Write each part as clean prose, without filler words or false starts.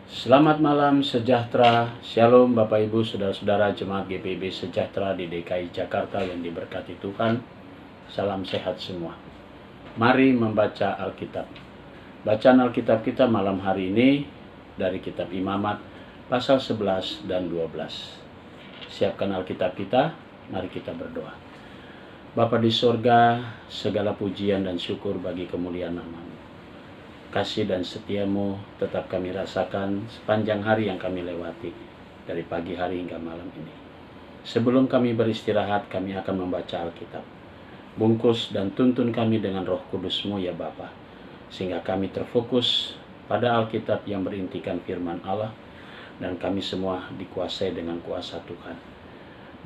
Selamat malam sejahtera, Shalom Bapak Ibu Saudara-saudara Jemaat GPIB Sejahtera di DKI Jakarta yang diberkati Tuhan. Salam sehat semua. Mari membaca Alkitab. Bacaan Alkitab kita malam hari ini dari kitab Imamat pasal 11 dan 12. Siapkan Alkitab kita, mari kita berdoa. Bapa di sorga, segala pujian dan syukur bagi kemuliaan nama-Mu. Kasih dan setiamu tetap kami rasakan sepanjang hari yang kami lewati, dari pagi hari hingga malam ini. Sebelum kami beristirahat, kami akan membaca Alkitab. Bungkus dan tuntun kami dengan Roh Kudus-Mu ya Bapa, sehingga kami terfokus pada Alkitab yang berintikan firman Allah, dan kami semua dikuasai dengan kuasa Tuhan.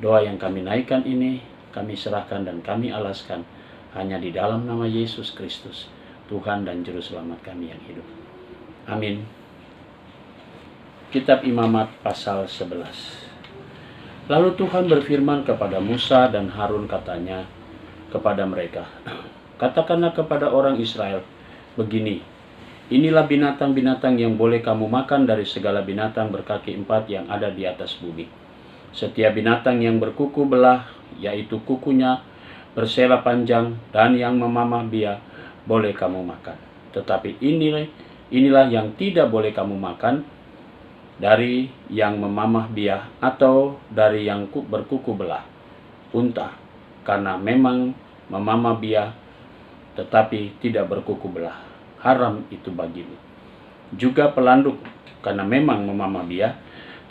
Doa yang kami naikkan ini, kami serahkan dan kami alaskan hanya di dalam nama Yesus Kristus, Tuhan dan Juru Selamat kami yang hidup. Amin. Kitab Imamat pasal 11. Lalu Tuhan berfirman kepada Musa dan Harun, katanya kepada mereka, katakanlah kepada orang Israel begini, inilah binatang-binatang yang boleh kamu makan dari segala binatang berkaki empat yang ada di atas bumi. Setiap binatang yang berkuku belah, yaitu kukunya bersela panjang dan yang memamah biak, boleh kamu makan. Tetapi inilah yang tidak boleh kamu makan, dari yang memamah biak atau dari yang berkuku belah, unta, karena memang memamah biak tetapi tidak berkuku belah, haram itu bagimu. Juga pelanduk, karena memang memamah biak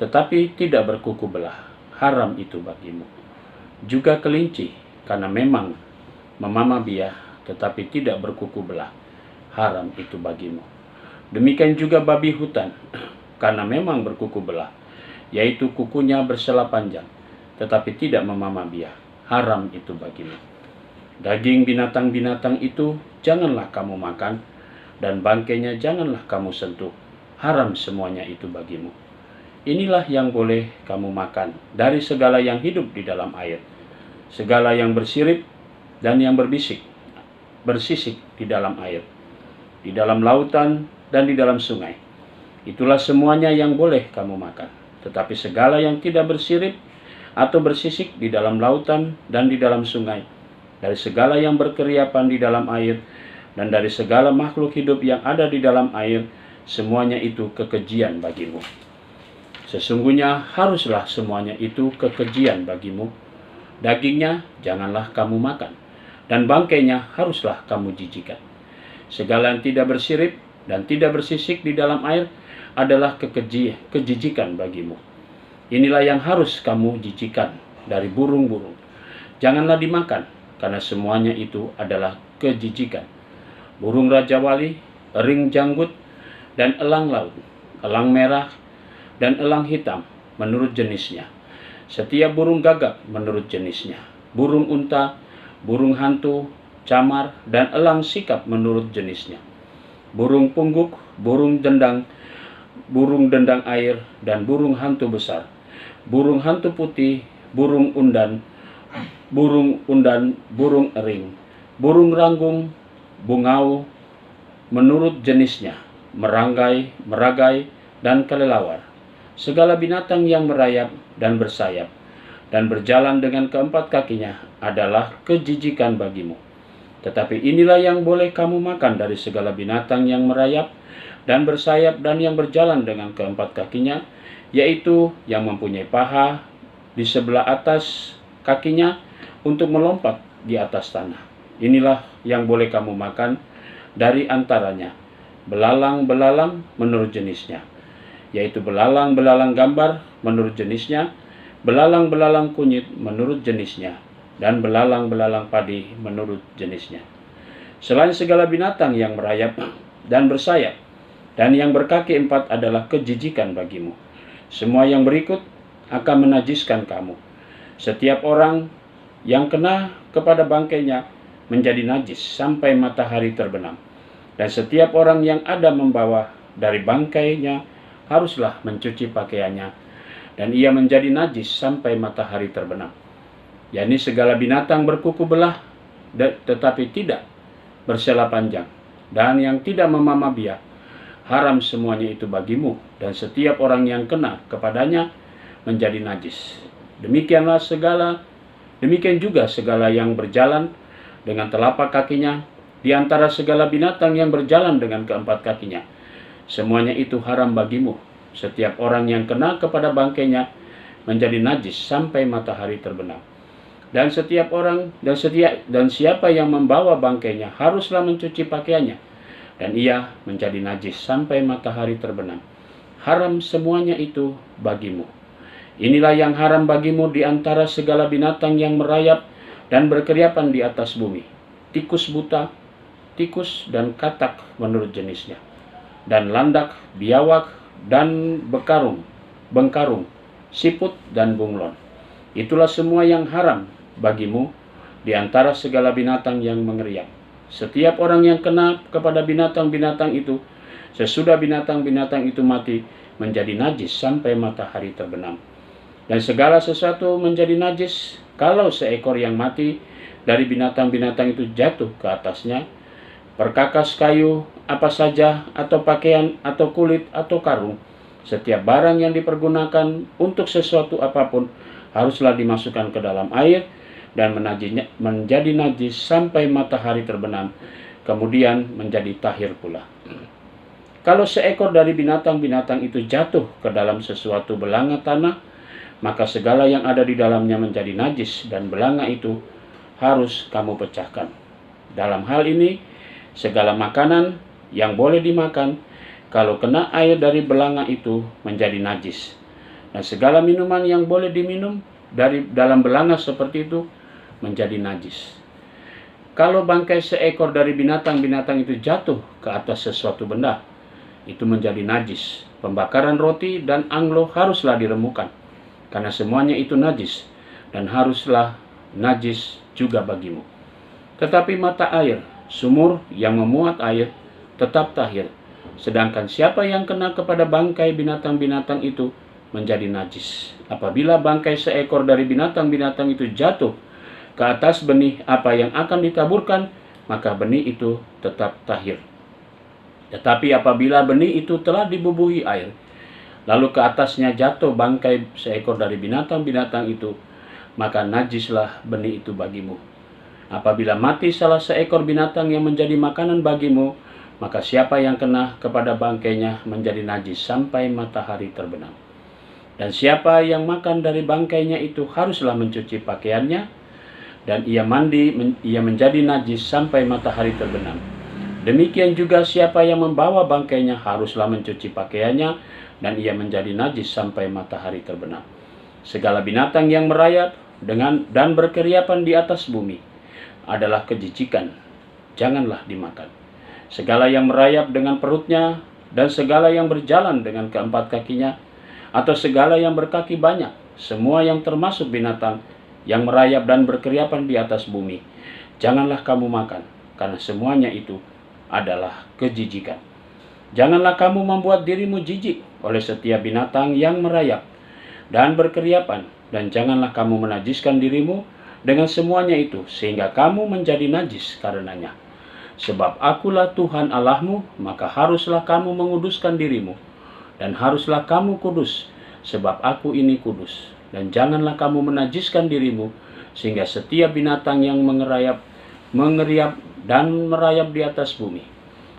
tetapi tidak berkuku belah, haram itu bagimu. Juga kelinci, karena memang memamah biak tetapi tidak berkuku belah, haram itu bagimu. Demikian juga babi hutan, karena memang berkuku belah, yaitu kukunya bersela panjang, tetapi tidak memamah biak, haram itu bagimu. Daging binatang-binatang itu janganlah kamu makan, dan bangkainya janganlah kamu sentuh, haram semuanya itu bagimu. Inilah yang boleh kamu makan dari segala yang hidup di dalam air, segala yang bersirip dan yang bersisik di dalam air, di dalam lautan dan di dalam sungai. Itulah semuanya yang boleh kamu makan. Tetapi segala yang tidak bersirip atau bersisik di dalam lautan dan di dalam sungai, dari segala yang berkeriapan di dalam air, dan dari segala makhluk hidup yang ada di dalam air, semuanya itu kekejian bagimu. Sesungguhnya haruslah semuanya itu kekejian bagimu. Dagingnya janganlah kamu makan, dan bangkainya haruslah kamu jijikan. Segala yang tidak bersirip dan tidak bersisik di dalam air adalah kejijikan bagimu. Inilah yang harus kamu jijikan dari burung-burung. Janganlah dimakan, karena semuanya itu adalah kejijikan. Burung rajawali, ering janggut, dan elang laut, elang merah, dan elang hitam menurut jenisnya. Setiap burung gagak menurut jenisnya. Burung unta, burung hantu, camar, dan elang sikap menurut jenisnya. Burung pungguk, burung dendang air, dan burung hantu besar. Burung hantu putih, burung undan, burung ering, burung ranggung, bungau menurut jenisnya, meragai, dan kelelawar. Segala binatang yang merayap dan bersayap dan berjalan dengan keempat kakinya adalah kejijikan bagimu. Tetapi inilah yang boleh kamu makan dari segala binatang yang merayap dan bersayap dan yang berjalan dengan keempat kakinya, yaitu yang mempunyai paha di sebelah atas kakinya untuk melompat di atas tanah. Inilah yang boleh kamu makan dari antaranya. Belalang-belalang menurut jenisnya, yaitu belalang-belalang gambar menurut jenisnya, belalang-belalang kunyit menurut jenisnya, dan belalang-belalang padi menurut jenisnya. Selain segala binatang yang merayap dan bersayap dan yang berkaki empat adalah kejijikan bagimu. Semua yang berikut akan menajiskan kamu. Setiap orang yang kena kepada bangkainya menjadi najis sampai matahari terbenam. Dan setiap orang yang ada membawa dari bangkainya haruslah mencuci pakaiannya, dan ia menjadi najis sampai matahari terbenam. yakni segala binatang berkuku belah tetapi tidak bersela panjang, dan yang tidak memamah biak, haram semuanya itu bagimu, dan setiap orang yang kena kepadanya menjadi najis. Demikian juga segala yang berjalan dengan telapak kakinya di antara segala binatang yang berjalan dengan keempat kakinya. Semuanya itu haram bagimu. Setiap orang yang kena kepada bangkainya menjadi najis sampai matahari terbenam. Dan siapa yang membawa bangkainya haruslah mencuci pakaiannya, dan ia menjadi najis sampai matahari terbenam. Haram semuanya itu bagimu. Inilah yang haram bagimu di antara segala binatang yang merayap dan berkeriapan di atas bumi: tikus buta, tikus dan katak menurut jenisnya, dan landak, biawak, dan bengkarung, siput, dan bunglon. Itulah semua yang haram bagimu di antara segala binatang yang mengeriap. Setiap orang yang kena kepada binatang-binatang itu, sesudah binatang-binatang itu mati, menjadi najis sampai matahari terbenam. Dan segala sesuatu menjadi najis kalau seekor yang mati dari binatang-binatang itu jatuh ke atasnya, perkakas kayu apa saja, atau pakaian, atau kulit, atau karung. Setiap barang yang dipergunakan untuk sesuatu apapun haruslah dimasukkan ke dalam air dan menjadi najis sampai matahari terbenam, kemudian menjadi tahir pula. Kalau seekor dari binatang-binatang itu jatuh ke dalam sesuatu belanga tanah, maka segala yang ada di dalamnya menjadi najis, dan belanga itu harus kamu pecahkan. Dalam hal ini, segala makanan yang boleh dimakan, kalau kena air dari belanga itu menjadi najis. Dan segala minuman yang boleh diminum dari dalam belanga seperti itu menjadi najis. Kalau bangkai seekor dari binatang-binatang itu jatuh ke atas sesuatu benda, itu menjadi najis. Pembakaran roti dan anglo haruslah diremukan, karena semuanya itu najis, dan haruslah najis juga bagimu. Tetapi mata air, sumur yang memuat air, tetap tahir. Sedangkan siapa yang kena kepada bangkai binatang-binatang itu menjadi najis. Apabila bangkai seekor dari binatang-binatang itu jatuh ke atas benih apa yang akan ditaburkan, maka benih itu tetap tahir. Tetapi apabila benih itu telah dibubuhi air, lalu ke atasnya jatuh bangkai seekor dari binatang-binatang itu, maka najislah benih itu bagimu. Apabila mati salah seekor binatang yang menjadi makanan bagimu, maka siapa yang kena kepada bangkainya menjadi najis sampai matahari terbenam. Dan siapa yang makan dari bangkainya itu haruslah mencuci pakaiannya, dan ia menjadi najis sampai matahari terbenam. Demikian juga siapa yang membawa bangkainya haruslah mencuci pakaiannya, dan ia menjadi najis sampai matahari terbenam. Segala binatang yang merayap dan berkeriapan di atas bumi adalah kejijikan, janganlah dimakan. Segala yang merayap dengan perutnya, dan segala yang berjalan dengan keempat kakinya, atau segala yang berkaki banyak, semua yang termasuk binatang yang merayap dan berkeriapan di atas bumi, janganlah kamu makan, karena semuanya itu adalah kejijikan. Janganlah kamu membuat dirimu jijik oleh setiap binatang yang merayap dan berkeriapan, dan janganlah kamu menajiskan dirimu dengan semuanya itu, sehingga kamu menjadi najis karenanya. Sebab akulah Tuhan Allahmu, maka haruslah kamu menguduskan dirimu, dan haruslah kamu kudus, sebab aku ini kudus. Dan janganlah kamu menajiskan dirimu, sehingga setiap binatang yang mengeriap dan merayap di atas bumi.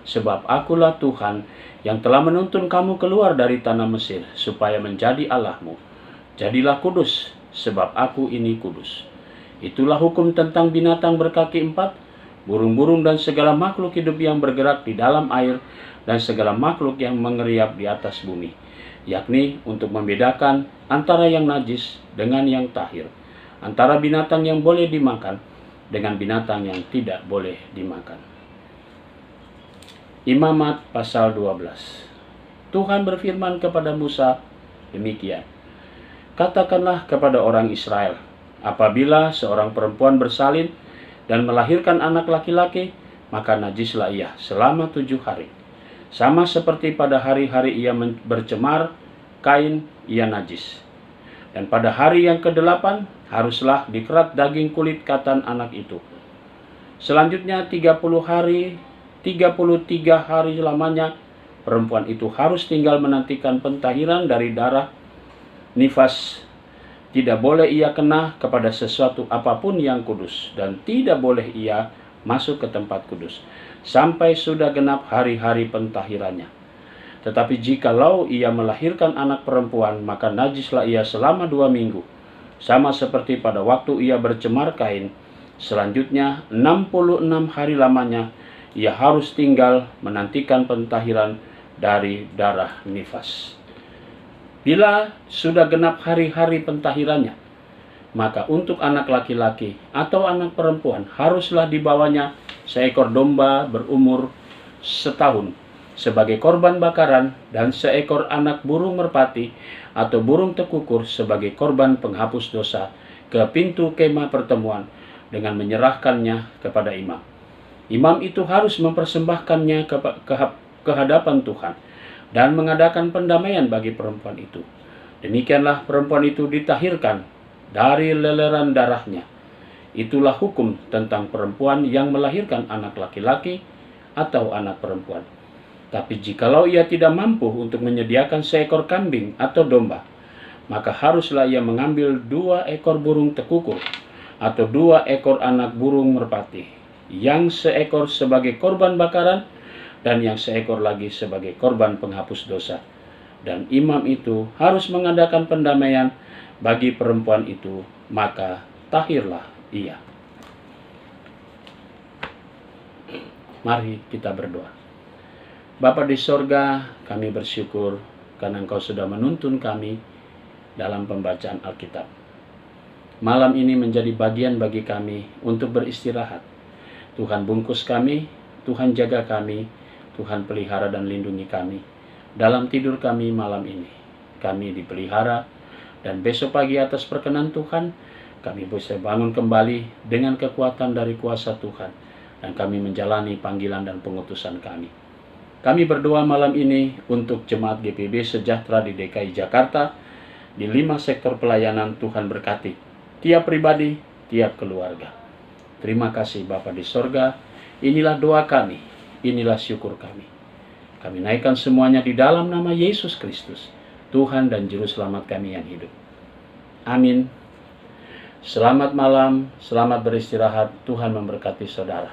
Sebab akulah Tuhan yang telah menuntun kamu keluar dari tanah Mesir, supaya menjadi Allahmu. Jadilah kudus, sebab aku ini kudus. Itulah hukum tentang binatang berkaki empat, burung-burung dan segala makhluk hidup yang bergerak di dalam air, dan segala makhluk yang mengeriap di atas bumi, yakni untuk membedakan antara yang najis dengan yang tahir, antara binatang yang boleh dimakan dengan binatang yang tidak boleh dimakan. Imamat pasal 12. Tuhan berfirman kepada Musa demikian, katakanlah kepada orang Israel, apabila seorang perempuan bersalin dan melahirkan anak laki-laki, maka najislah ia selama 7 hari. Sama seperti pada hari-hari ia bercemar kain, ia najis. Dan pada hari yang ke-8 haruslah dikerat daging kulit katan anak itu. Selanjutnya 33 hari lamanya perempuan itu harus tinggal menantikan pentahiran dari darah nifas. Tidak boleh ia kena kepada sesuatu apapun yang kudus, dan tidak boleh ia masuk ke tempat kudus sampai sudah genap hari-hari pentahirannya. Tetapi jikalau ia melahirkan anak perempuan, maka najislah ia selama 2 minggu, sama seperti pada waktu ia bercemar kain. Selanjutnya 66 hari lamanya ia harus tinggal menantikan pentahiran dari darah nifas. Bila sudah genap hari-hari pentahirannya, maka untuk anak laki-laki atau anak perempuan haruslah dibawanya seekor domba berumur setahun sebagai korban bakaran, dan seekor anak burung merpati atau burung tekukur sebagai korban penghapus dosa ke pintu kemah pertemuan dengan menyerahkannya kepada imam. Imam itu harus mempersembahkannya ke hadapan Tuhan dan mengadakan pendamaian bagi perempuan itu. Demikianlah perempuan itu ditahirkan dari leleran darahnya. Itulah hukum tentang perempuan yang melahirkan anak laki-laki atau anak perempuan. Tapi jikalau ia tidak mampu untuk menyediakan seekor kambing atau domba, maka haruslah ia mengambil 2 ekor burung tekukur atau 2 ekor anak burung merpati, yang seekor sebagai korban bakaran dan yang seekor lagi sebagai korban penghapus dosa. Dan imam itu harus mengadakan pendamaian bagi perempuan itu, maka tahirlah ia. Mari kita berdoa. Bapa di sorga, kami bersyukur karena Engkau sudah menuntun kami dalam pembacaan Alkitab. Malam ini menjadi bagian bagi kami untuk beristirahat. Tuhan bungkus kami, Tuhan jaga kami, Tuhan pelihara dan lindungi kami. Dalam tidur kami malam ini, kami dipelihara, dan besok pagi atas perkenan Tuhan, kami bisa bangun kembali dengan kekuatan dari kuasa Tuhan, dan kami menjalani panggilan dan pengutusan kami. Kami berdoa malam ini untuk Jemaat GPB Sejahtera di DKI Jakarta, di 5 sektor pelayanan. Tuhan berkati tiap pribadi, tiap keluarga. Terima kasih Bapa di sorga. Inilah doa kami, inilah syukur kami. Kami naikkan semuanya di dalam nama Yesus Kristus, Tuhan dan Juru Selamat kami yang hidup. Amin. Selamat malam, selamat beristirahat. Tuhan memberkati saudara.